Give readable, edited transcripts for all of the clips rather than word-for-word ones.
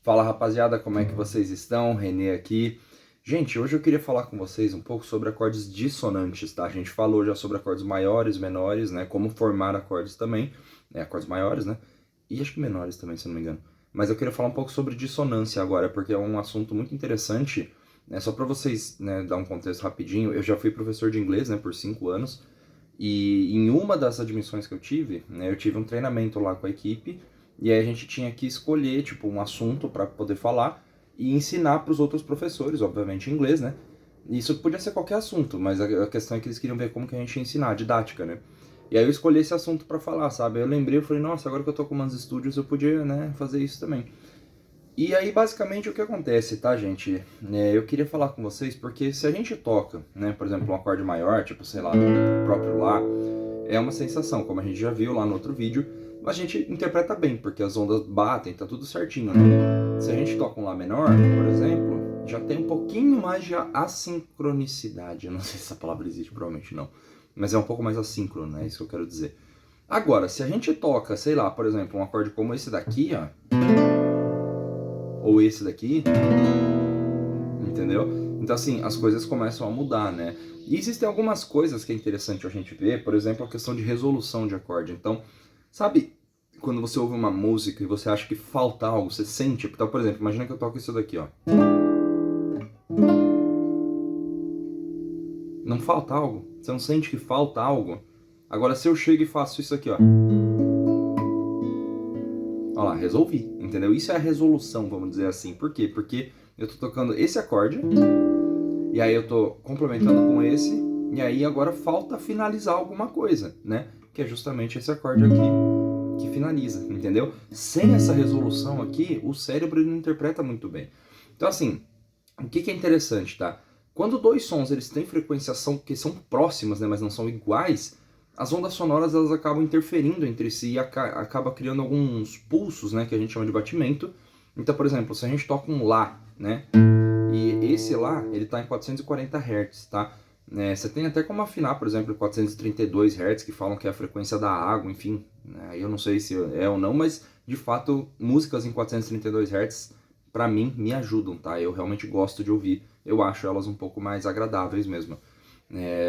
Fala rapaziada, como é que vocês estão? Renê aqui. Gente, hoje eu queria falar com vocês um pouco sobre acordes dissonantes, tá? A gente falou já sobre acordes maiores, menores, né? Como formar acordes também, né? Acordes maiores, né? E acho que menores também, se eu não me engano. Mas eu queria falar um pouco sobre dissonância agora, porque é um assunto muito interessante, né? Só para vocês, né, dar um contexto rapidinho, eu já fui professor de inglês, né, por 5 anos, e em uma das admissões que eu tive, né, eu tive um treinamento lá com a equipe, e aí a gente tinha que escolher, tipo, um assunto para poder falar e ensinar para os outros professores, obviamente em inglês, né? Isso podia ser qualquer assunto, mas a questão é que eles queriam ver como que a gente ia ensinar, a didática, né? E aí eu escolhi esse assunto para falar, sabe? Eu lembrei, eu falei, nossa, agora que eu tô com umas estúdios, eu podia, né, fazer isso também. E aí, basicamente, o que acontece, tá, gente? Eu queria falar com vocês, porque se a gente toca, né, por exemplo, um acorde maior, tipo, sei lá, o próprio Lá, é uma sensação, como a gente já viu lá no outro vídeo, a gente interpreta bem, porque as ondas batem, tá tudo certinho, né? Se a gente toca um Lá menor, por exemplo, já tem um pouquinho mais de assincronicidade. Eu não sei se essa palavra existe, provavelmente não. Mas é um pouco mais assíncrono, né? Isso que eu quero dizer. Agora, se a gente toca, sei lá, por exemplo, um acorde como esse daqui, ó, ou esse daqui, entendeu? Então, assim, as coisas começam a mudar, né? E existem algumas coisas que é interessante a gente ver, por exemplo, a questão de resolução de acorde. Então, sabe quando você ouve uma música e você acha que falta algo, você sente? Então, por exemplo, imagina que eu toco isso daqui, ó. Não falta algo? Você não sente que falta algo? Agora, se eu chego e faço isso aqui, ó. Olha lá, resolvi, entendeu? Isso é a resolução, vamos dizer assim. Por quê? Porque eu tô tocando esse acorde, e aí eu tô complementando com esse, e aí agora falta finalizar alguma coisa, né? Que é justamente esse acorde aqui que finaliza, entendeu? Sem essa resolução aqui, o cérebro ele não interpreta muito bem. Então assim, o que é interessante, tá? Quando dois sons eles têm frequências que são próximas, né, mas não são iguais, as ondas sonoras elas acabam interferindo entre si e acaba criando alguns pulsos, né, que a gente chama de batimento. Então, por exemplo, se a gente toca um Lá, né, e esse Lá, ele está em 440 Hz, tá? Você tem até como afinar, por exemplo, 432 Hz, que falam que é a frequência da água, enfim. Eu não sei se é ou não, mas de fato, músicas em 432 Hz, pra mim, me ajudam, tá? Eu realmente gosto de ouvir. Eu acho elas um pouco mais agradáveis mesmo.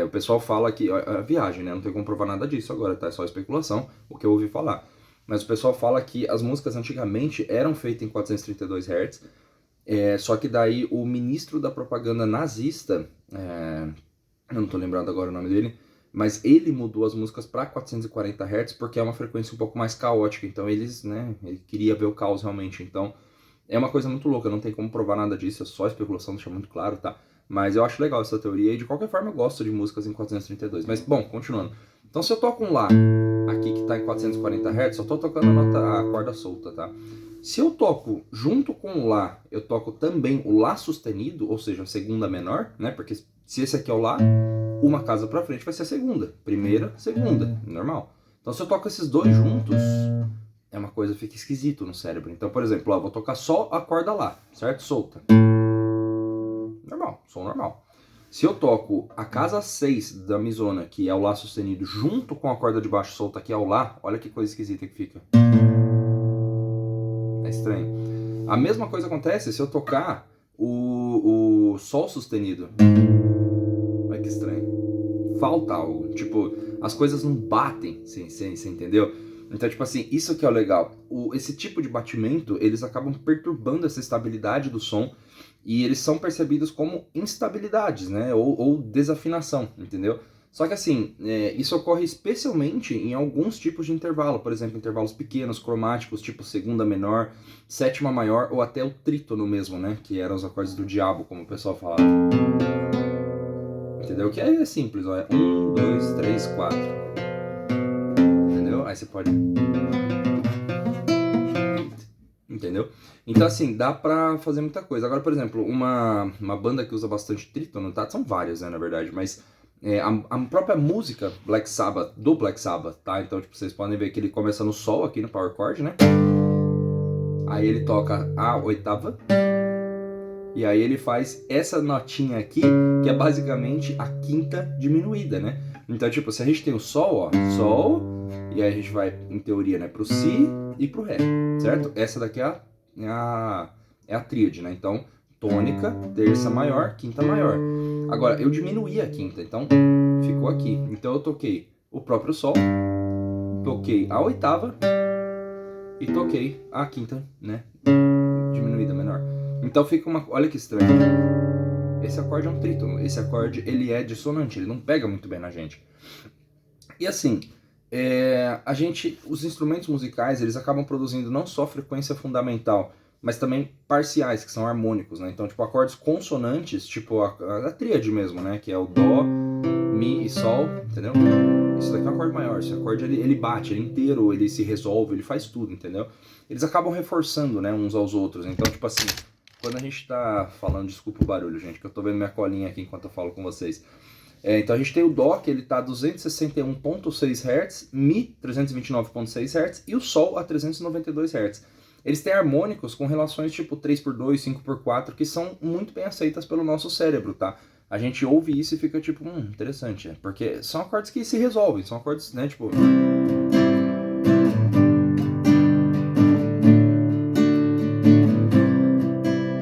O pessoal fala que. A viagem, né? Não tem como provar nada disso agora, tá? É só especulação, o que eu ouvi falar. Mas o pessoal fala que as músicas antigamente eram feitas em 432 Hz, só que daí o ministro da propaganda nazista, eu não tô lembrando agora o nome dele, mas ele mudou as músicas para 440 Hz porque é uma frequência um pouco mais caótica, então eles, né, ele queria ver o caos realmente, então é uma coisa muito louca, não tem como provar nada disso, é só especulação, deixa muito claro, tá? Mas eu acho legal essa teoria e de qualquer forma eu gosto de músicas em 432, mas bom, continuando. Então se eu toco um Lá aqui que tá em 440 Hz, eu tô tocando a corda solta, tá? Se eu toco junto com o Lá, eu toco também o Lá sustenido, ou seja, a segunda menor, né? Porque se esse aqui é o Lá, uma casa pra frente vai ser a segunda. Primeira, segunda, normal. Então se eu toco esses dois juntos, é uma coisa que fica esquisito no cérebro. Então, por exemplo, ó, eu vou tocar só a corda Lá, certo? Solta. Normal, som normal. Se eu toco a casa 6 da misona, que é o Lá sustenido, junto com a corda de baixo solta, que é o Lá, olha que coisa esquisita que fica. É estranho. A mesma coisa acontece se eu tocar o Sol sustenido. Olha que estranho. Falta algo. Tipo, as coisas não batem, você entendeu? Então, tipo assim, isso que é o legal. Esse tipo de batimento, eles acabam perturbando essa estabilidade do som e eles são percebidos como instabilidades, né? Ou desafinação, entendeu? Só que assim, isso ocorre especialmente em alguns tipos de intervalo, por exemplo, intervalos pequenos, cromáticos, tipo segunda menor, sétima maior ou até o trítono mesmo, né? Que eram os acordes do diabo, como o pessoal falava. Entendeu? Que é simples, ó. É 1, 2, 3, 4. Entendeu? Aí você pode. Entendeu? Então, assim, dá pra fazer muita coisa. Agora, por exemplo, uma banda que usa bastante trítono, tá? São várias, né, na verdade, mas a própria música Black Sabbath, do Black Sabbath, tá? Então, tipo, vocês podem ver que ele começa no Sol aqui no power chord, né? Aí ele toca a oitava, e aí ele faz essa notinha aqui, que é basicamente a quinta diminuída, né? Então, tipo, se a gente tem o Sol, ó, Sol, e aí a gente vai, em teoria, né, pro Si e pro Ré, certo? Essa daqui é a é a tríade, né? Então, tônica, terça maior, quinta maior. Agora, eu diminuí a quinta, então ficou aqui. Então eu toquei o próprio Sol, toquei a oitava e toquei a quinta, né? Diminuída menor. Então fica uma... Olha que estranho. Esse acorde é um trítono. Esse acorde, ele é dissonante. Ele não pega muito bem na gente. E assim, os instrumentos musicais, eles acabam produzindo não só frequência fundamental, mas também parciais, que são harmônicos, né? Então, tipo, acordes consonantes, tipo a tríade mesmo, né? Que é o Dó, Mi e Sol, entendeu? Isso daqui é um acorde maior. Esse acorde, ele bate, ele inteiro, ele se resolve, ele faz tudo, entendeu? Eles acabam reforçando, né, uns aos outros. Então, tipo assim, quando a gente tá falando... Desculpa o barulho, gente, que eu tô vendo minha colinha aqui enquanto eu falo com vocês. Então a gente tem o Dó, que ele tá a 261.6 Hz, Mi 329.6 Hz e o Sol a 392 Hz. Eles têm harmônicos com relações tipo 3x2, 5x4, que são muito bem aceitas pelo nosso cérebro, tá? A gente ouve isso e fica tipo, interessante, porque são acordes que se resolvem, são acordes, né, tipo...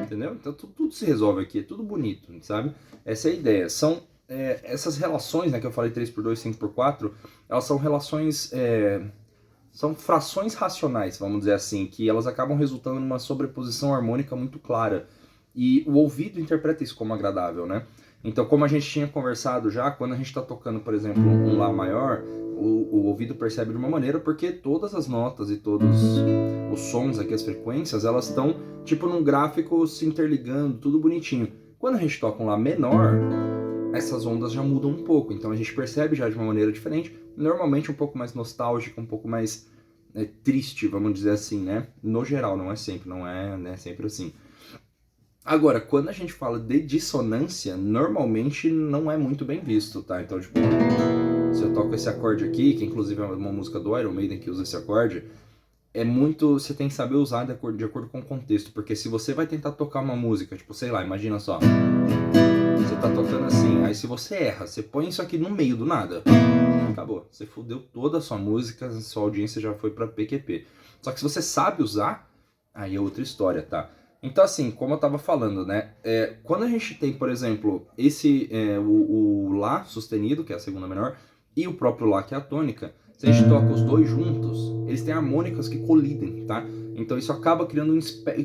Entendeu? Então tudo se resolve aqui, é tudo bonito, sabe? Essa é a ideia. São essas relações, né, que eu falei 3x2, 5x4, elas são relações... são frações racionais, vamos dizer assim, que elas acabam resultando numa sobreposição harmônica muito clara. E o ouvido interpreta isso como agradável, né? Então, como a gente tinha conversado já, quando a gente está tocando, por exemplo, um Lá maior, o ouvido percebe de uma maneira porque todas as notas e todos os sons aqui, as frequências, elas estão tipo num gráfico se interligando, tudo bonitinho. Quando a gente toca um Lá menor, essas ondas já mudam um pouco, então a gente percebe já de uma maneira diferente, normalmente um pouco mais nostálgica, um pouco mais triste, vamos dizer assim, né? No geral, não é sempre, não é, né, sempre assim. Agora, quando a gente fala de dissonância, normalmente não é muito bem visto, tá? Então, tipo, se eu toco esse acorde aqui, que inclusive é uma música do Iron Maiden que usa esse acorde, é muito... Você tem que saber usar de acordo com o contexto, porque se você vai tentar tocar uma música, tipo, sei lá, imagina só, você tá tocando assim, aí se você erra, você põe isso aqui no meio do nada, acabou. Você fudeu toda a sua música, a sua audiência já foi pra PQP. Só que se você sabe usar, aí é outra história, tá? Então, assim, como eu tava falando, né? Quando a gente tem, por exemplo, o Lá sustenido, que é a segunda menor, e o próprio Lá, que é a tônica, se a gente toca os dois juntos, eles têm harmônicas que colidem, tá? Então isso acaba criando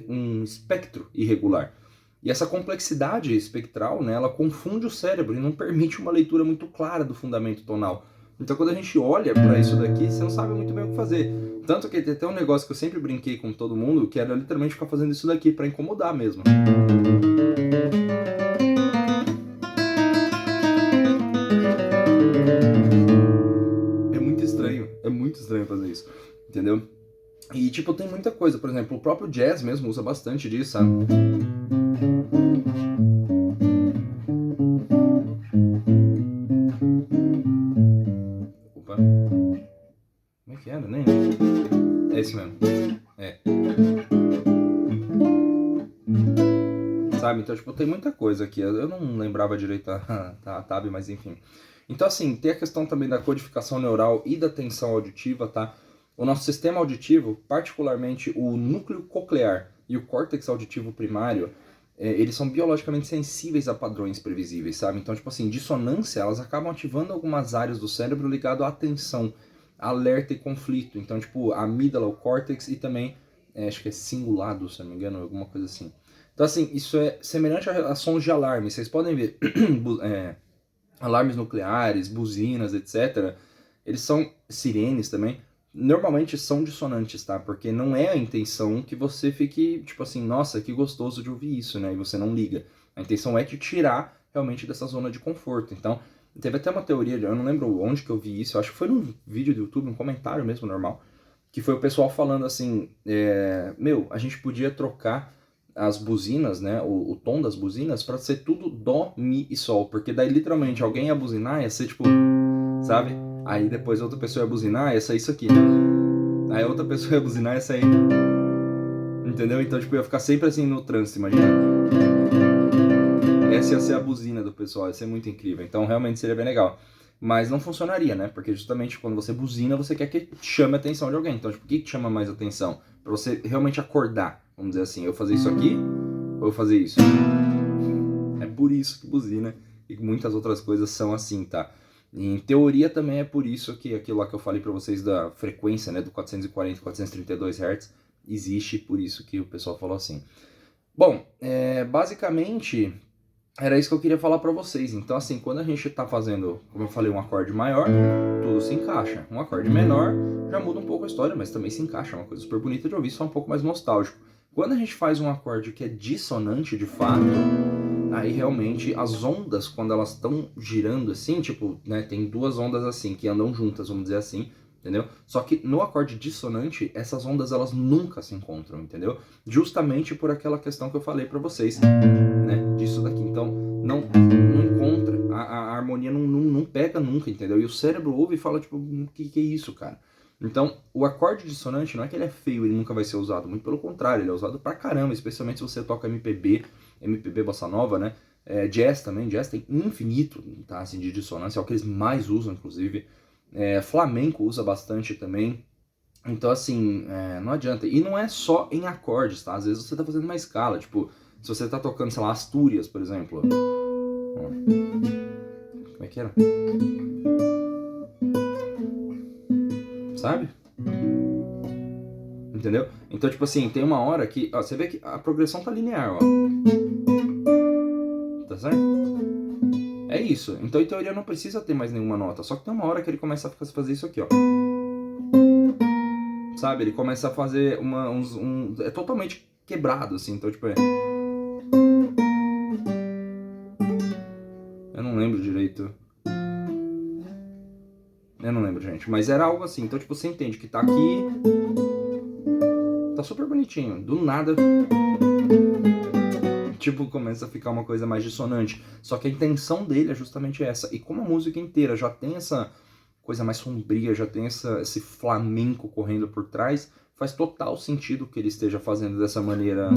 um espectro irregular. E essa complexidade espectral, né, ela confunde o cérebro e não permite uma leitura muito clara do fundamento tonal. Então quando a gente olha para isso daqui, você não sabe muito bem o que fazer. Tanto que tem até um negócio que eu sempre brinquei com todo mundo, que era literalmente ficar fazendo isso daqui para incomodar mesmo. É muito estranho fazer isso, entendeu? E tipo, tem muita coisa, por exemplo, o próprio jazz mesmo usa bastante disso, sabe? Opa. Como é que era, né? É esse mesmo. Sabe? Então, tipo, tem muita coisa aqui. Eu não lembrava direito a tab, mas enfim. Então, assim, tem a questão também da codificação neural e da tensão auditiva, tá? O nosso sistema auditivo, particularmente o núcleo coclear e o córtex auditivo primário, eles são biologicamente sensíveis a padrões previsíveis, sabe? Então, tipo assim, dissonância, elas acabam ativando algumas áreas do cérebro ligado à atenção, alerta e conflito. Então, tipo, a amígdala, o córtex e também, acho que é cingulado, se não me engano, alguma coisa assim. Então, assim, isso é semelhante a sons de alarme. Vocês podem ver alarmes nucleares, buzinas, etc. Eles são sirenes também. Normalmente são dissonantes, tá? Porque não é a intenção que você fique, tipo assim, nossa, que gostoso de ouvir isso, né? E você não liga. A intenção é te tirar realmente dessa zona de conforto. Então, teve até uma teoria, eu não lembro onde que eu vi isso, eu acho que foi num vídeo do YouTube, um comentário mesmo normal, que foi o pessoal falando assim, a gente podia trocar as buzinas, né, o tom das buzinas para ser tudo Dó, Mi e Sol, porque daí literalmente alguém ia buzinar, ia ser tipo, sabe? Aí depois outra pessoa ia buzinar, ia sair isso aqui. Aí outra pessoa ia buzinar, ia sair... Entendeu? Então, tipo, ia ficar sempre assim no trânsito, imagina. Essa ia ser a buzina do pessoal, ia ser muito incrível. Então, realmente seria bem legal. Mas não funcionaria, né? Porque justamente quando você buzina, você quer que chame a atenção de alguém. Então, tipo, o que chama mais atenção? Pra você realmente acordar, vamos dizer assim. Eu fazer isso aqui, eu vou fazer isso. É por isso que buzina e muitas outras coisas são assim, tá? E em teoria também é por isso que aquilo lá que eu falei pra vocês da frequência, né, do 440 e 432 Hz, existe, por isso que o pessoal falou assim. Bom, basicamente era isso que eu queria falar pra vocês. Então assim, quando a gente tá fazendo, como eu falei, um acorde maior, tudo se encaixa. Um acorde menor já muda um pouco a história, mas também se encaixa, é uma coisa super bonita de ouvir, só um pouco mais nostálgico. Quando a gente faz um acorde que é dissonante de fato, aí realmente as ondas, quando elas estão girando assim, tipo, né, tem duas ondas assim, que andam juntas, vamos dizer assim, entendeu? Só que no acorde dissonante, essas ondas elas nunca se encontram, entendeu? Justamente por aquela questão que eu falei pra vocês, né, disso daqui. Então, não encontra, a harmonia não pega nunca, entendeu? E o cérebro ouve e fala, tipo, que é isso, cara? Então, o acorde dissonante não é que ele é feio, ele nunca vai ser usado, muito pelo contrário, ele é usado pra caramba, especialmente se você toca MPB bossa nova, né? Jazz também, jazz tem infinito, tá, assim, de dissonância, é o que eles mais usam, inclusive. Flamenco usa bastante também. Então, assim, não adianta. E não é só em acordes, tá? Às vezes você tá fazendo uma escala, tipo, se você tá tocando, sei lá, Astúrias, por exemplo. Como é que era? Sabe? Entendeu? Então, tipo assim, tem uma hora que... Ó, você vê que a progressão tá linear, ó. Tá certo? É isso. Então, em teoria, não precisa ter mais nenhuma nota. Só que tem uma hora que ele começa a fazer isso aqui, ó. Sabe? Ele começa a fazer é totalmente quebrado, assim. Então, tipo, eu não lembro direito. Eu não lembro, gente. Mas era algo assim. Então, tipo, você entende que tá aqui... Tá super bonitinho. Do nada... Tipo, começa a ficar uma coisa mais dissonante. Só que a intenção dele é justamente essa. E como a música inteira já tem essa coisa mais sombria, já tem esse flamenco correndo por trás, faz total sentido que ele esteja fazendo dessa maneira.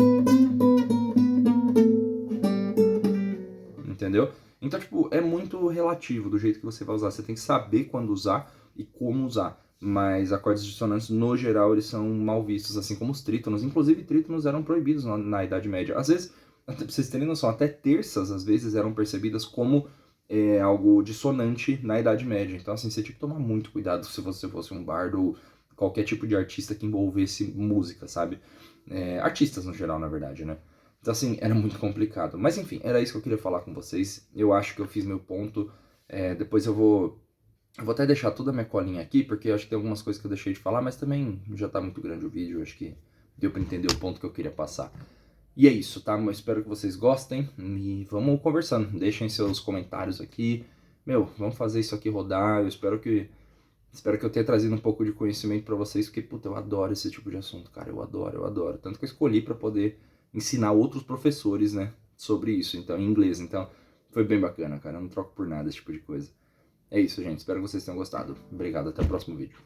Entendeu? Então, tipo, é muito relativo do jeito que você vai usar. Você tem que saber quando usar e como usar. Mas acordes dissonantes, no geral, eles são mal vistos, assim como os trítonos. Inclusive, trítonos eram proibidos na Idade Média. Às vezes, pra vocês terem noção, até terças, às vezes, eram percebidas como algo dissonante na Idade Média. Então, assim, você tinha que tomar muito cuidado se você fosse um bardo ou qualquer tipo de artista que envolvesse música, sabe? Artistas, no geral, na verdade, né? Então, assim, era muito complicado. Mas, enfim, era isso que eu queria falar com vocês. Eu acho que eu fiz meu ponto. Depois eu vou até deixar toda a minha colinha aqui, porque eu acho que tem algumas coisas que eu deixei de falar, mas também já tá muito grande o vídeo, acho que deu pra entender o ponto que eu queria passar. E é isso, tá? Eu espero que vocês gostem e vamos conversando. Deixem seus comentários aqui. Meu, vamos fazer isso aqui rodar. Eu espero que eu tenha trazido um pouco de conhecimento pra vocês, porque, puta, eu adoro esse tipo de assunto, cara. Eu adoro. Tanto que eu escolhi pra poder ensinar outros professores, né, sobre isso, então, em inglês. Então, foi bem bacana, cara. Eu não troco por nada esse tipo de coisa. É isso, gente. Espero que vocês tenham gostado. Obrigado. Até o próximo vídeo.